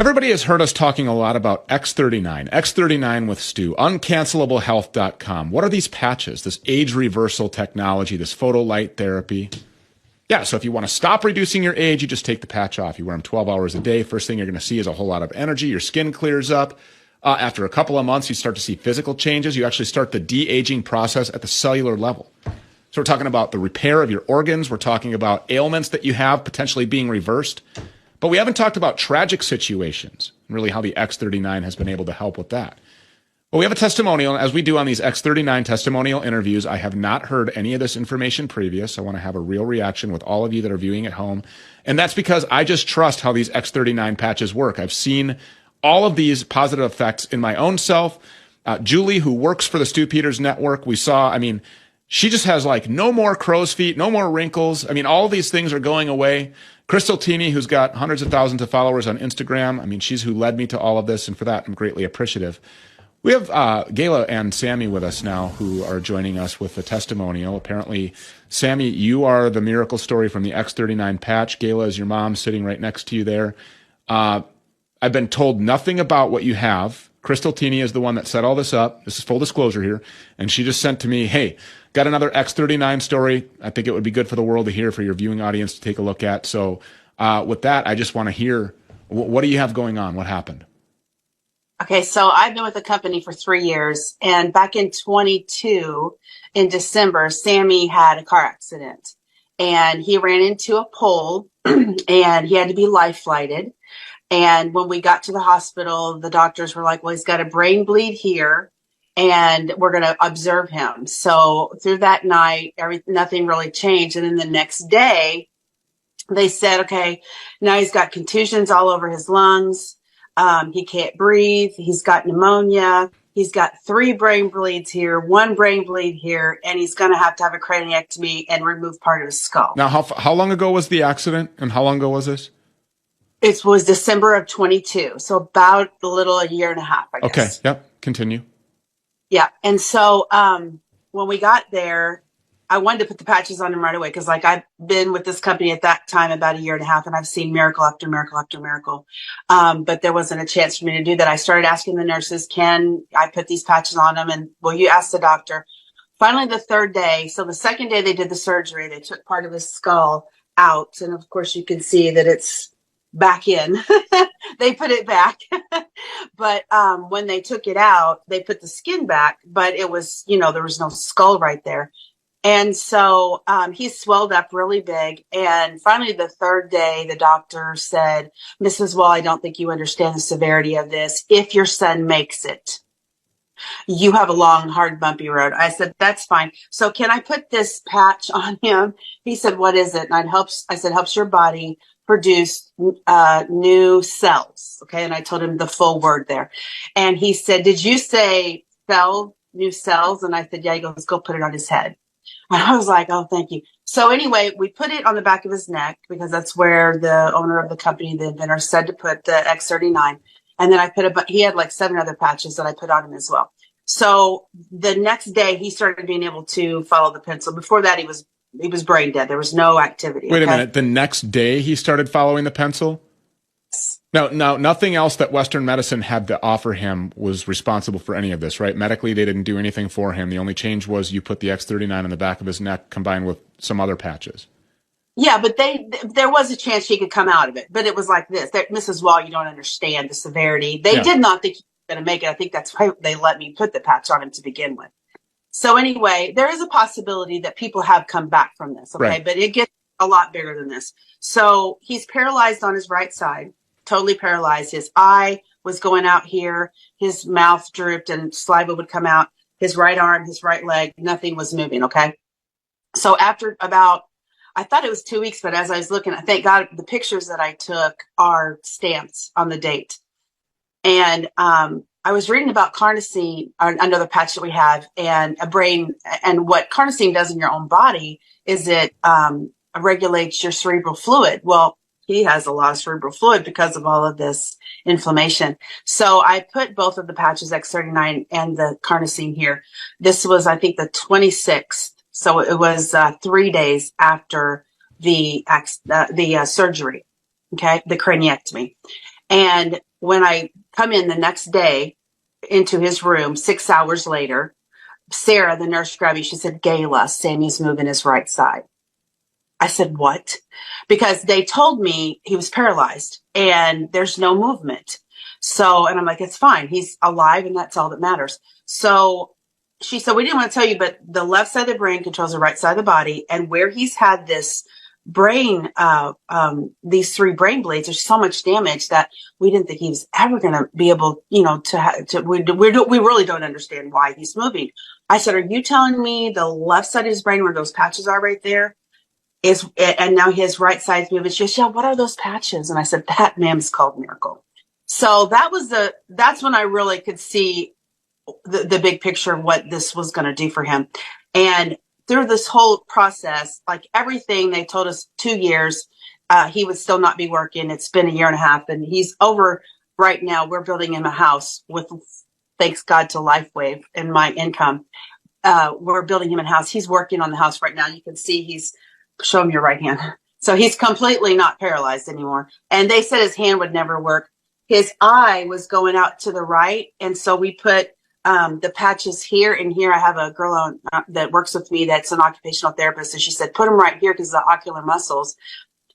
Everybody has heard us talking a lot about X39, X39 with Stu, uncancelablehealth.com. What are these patches, this age reversal technology, this photo light therapy? Yeah, so if you want to stop reducing your age, you just take the patch off. You wear them 12 hours a day. First thing you're going to see is a whole lot of energy. Your skin clears up. After a couple of months, you start to see physical changes. You actually start the de-aging process at the cellular level. So we're talking about the repair of your organs. We're talking about ailments that you have potentially being reversed. But we haven't talked about tragic situations, and really how the X39 has been able to help with that. Well, we have a testimonial, as we do on these X39 testimonial interviews. I have not heard any of this information previous. I want to have a real reaction with all of you that are viewing at home. And that's because I just trust how these X39 patches work. I've seen all of these positive effects in my own self. Julie, who works for the Stu Peters Network, we saw, she just has like no more crow's feet, no more wrinkles. All these things are going away. Crystal Tini, who's got hundreds of thousands of followers on Instagram, she's who led me to all of this, and for that, I'm greatly appreciative. We have Gayla and Sammy with us now, who are joining us with the testimonial. Apparently, Sammy, you are the miracle story from the X39 patch. Gayla is your mom, sitting right next to you there. I've been told nothing about what you have. Crystal Tini is the one that set all this up. This is full disclosure here. And she just sent to me, hey, got another X39 story. I think it would be good for the world to hear, for your viewing audience to take a look at. So with that, I just want to hear, what do you have going on? What happened? Okay, so I've been with the company for 3 years. And back in 22, in December, Sammy had a car accident. And he ran into a pole and he had to be life flighted. And when we got to the hospital, the doctors were like, well, he's got a brain bleed here and we're going to observe him. So through that night, nothing really changed. And then the next day, they said, okay, now he's got contusions all over his lungs. He can't breathe. He's got pneumonia. He's got 3 brain bleeds here, 1 brain bleed here, and he's going to have a craniectomy and remove part of his skull. Now, how long ago was the accident, and how long ago was this? It was December of 22, so about a year and a half, I guess. Okay, yep, continue. Yeah, and so when we got there, I wanted to put the patches on him right away because, I've been with this company at that time about a year and a half, and I've seen miracle after miracle after miracle. But there wasn't a chance for me to do that. I started asking the nurses, can I put these patches on them? And, well, you asked the doctor. Finally, the 3rd day, so the 2nd day they did the surgery, they took part of his skull out. And, of course, you can see that it's back in. They put it back. But when they took it out, they put the skin back, but it was, there was no skull right there. And so he swelled up really big. And finally, the 3rd day, the doctor said, Mrs. Wall, I don't think you understand the severity of this. If your son makes it, you have a long, hard, bumpy road. I said, that's fine. So can I put this patch on him? He said, what is it? And I said, helps your body produce new cells. Okay. And I told him the full word there. And he said, did you say new cells? And I said, yeah. He goes, go put it on his head. And I was like, oh, thank you. So anyway, we put it on the back of his neck because that's where the owner of the company, the inventor, said to put the X39. And then he had like 7 other patches that I put on him as well. So the next day he started being able to follow the pencil. Before that, he was brain dead. There was no activity. Wait a minute. The next day he started following the pencil? Now, nothing else that Western medicine had to offer him was responsible for any of this, right? Medically, they didn't do anything for him. The only change was you put the X39 on the back of his neck combined with some other patches. Yeah, but there was a chance he could come out of it. But it was like this. Mrs. Wall, you don't understand the severity. They did not think he was going to make it. I think that's why they let me put the patch on him to begin with. So anyway, there is a possibility that people have come back from this, okay? Right. But it gets a lot bigger than this. So he's paralyzed on his right side. Totally paralyzed. His eye was going out here. His mouth drooped and saliva would come out. His right arm, his right leg, nothing was moving. Okay. So after I thought it was 2 weeks, but as I was looking, thank God the pictures that I took are stamped on the date. And I was reading about carnosine, another patch that we have, and a brain, and what carnosine does in your own body is it regulates your cerebral fluid. Well, he has a lot of cerebral fluid because of all of this inflammation. So I put both of the patches, X39 and the carnosine here. This was, I think, the 26th. So it was 3 days after the surgery, okay, the craniectomy. And when I come in the next day into his room, 6 hours later, Sarah, the nurse, grabbed me. She said, Gayla, Sammy's moving his right side. I said, what? Because they told me he was paralyzed and there's no movement. So, and I'm like, it's fine. He's alive and that's all that matters. So she said, we didn't want to tell you, but the left side of the brain controls the right side of the body. And where he's had this brain, these 3 brain bleeds, there's so much damage that we didn't think he was ever going to be able, we really don't understand why he's moving. I said, are you telling me the left side of his brain where those patches are right there is, and now his right side's moving? She goes, yeah, what are those patches? And I said, that, ma'am, is called miracle. So that's when I really could see the big picture of what this was going to do for him. And through this whole process, like everything, they told us 2 years, he would still not be working. It's been a year and a half and he's over right now. We're building him a house with, thanks God to LifeWave and my income. We're building him a house. He's working on the house right now. You can see he's showing your right hand. So he's completely not paralyzed anymore. And they said his hand would never work. His eye was going out to the right. And so we put the patches here and here. I have a girl that works with me that's an occupational therapist. And she said, put them right here because the ocular muscles.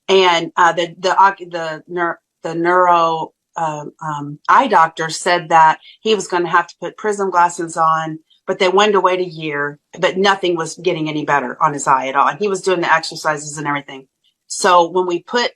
And the neuro eye doctor said that he was going to have to put prism glasses on, but they wanted to wait a year, but nothing was getting any better on his eye at all. And he was doing the exercises and everything. So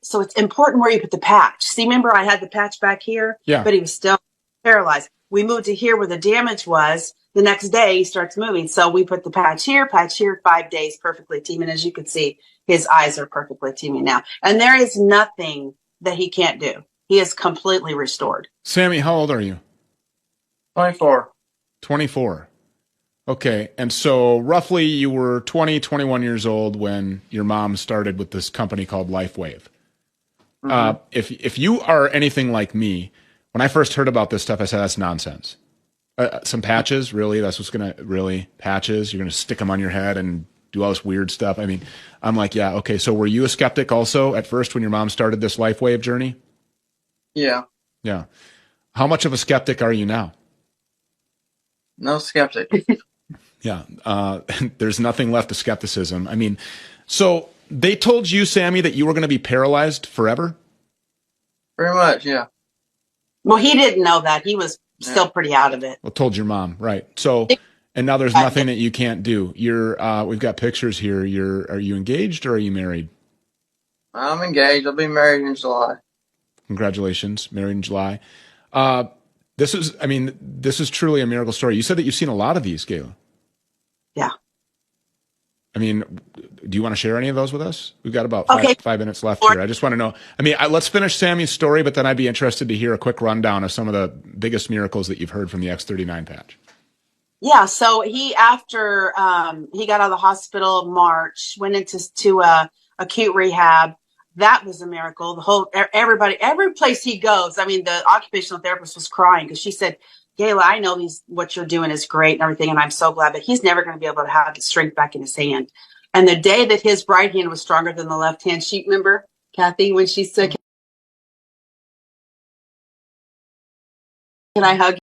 so it's important where you put the patch. See, remember I had the patch back here, but he was still paralyzed. We moved to here where the damage was. The next day he starts moving. So we put the patch here, 5 days, perfectly teaming. As you can see, his eyes are perfectly teaming now. And there is nothing that he can't do. He is completely restored. Sammy, how old are you? 24. 24. Okay. And so roughly you were 20, 21 years old when your mom started with this company called LifeWave. Mm-hmm. If you are anything like me, when I first heard about this stuff, I said, that's nonsense. Some patches, really? That's what's going to, really? Patches? You're going to stick them on your head and do all this weird stuff? I mean, I'm like, yeah, okay. So were you a skeptic also at first when your mom started this LifeWave journey? Yeah. Yeah. How much of a skeptic are you now? No skeptic. Yeah. There's nothing left of skepticism. I mean, so they told you, Sammy, that you were going to be paralyzed forever? Pretty much, yeah. Well, he didn't know that. He was still pretty out of it. Well, told your mom, right. So, and now there's nothing that you can't do. We've got pictures here. Are you engaged or are you married? I'm engaged. I'll be married in July. Congratulations. Married in July. This is truly a miracle story. You said that you've seen a lot of these, Gayla. Yeah. I mean, do you want to share any of those with us? We've got about 5 minutes left here. I just want to know. I mean, let's finish Sammy's story, but then I'd be interested to hear a quick rundown of some of the biggest miracles that you've heard from the X39 patch. Yeah. So after he got out of the hospital March, went into acute rehab. That was a miracle. Every place he goes. I mean, the occupational therapist was crying because she said, Gayla, I know what you're doing is great and everything, and I'm so glad, but he's never going to be able to have the strength back in his hand. And the day that his right hand was stronger than the left hand, remember, Kathy, when she said, can I hug you?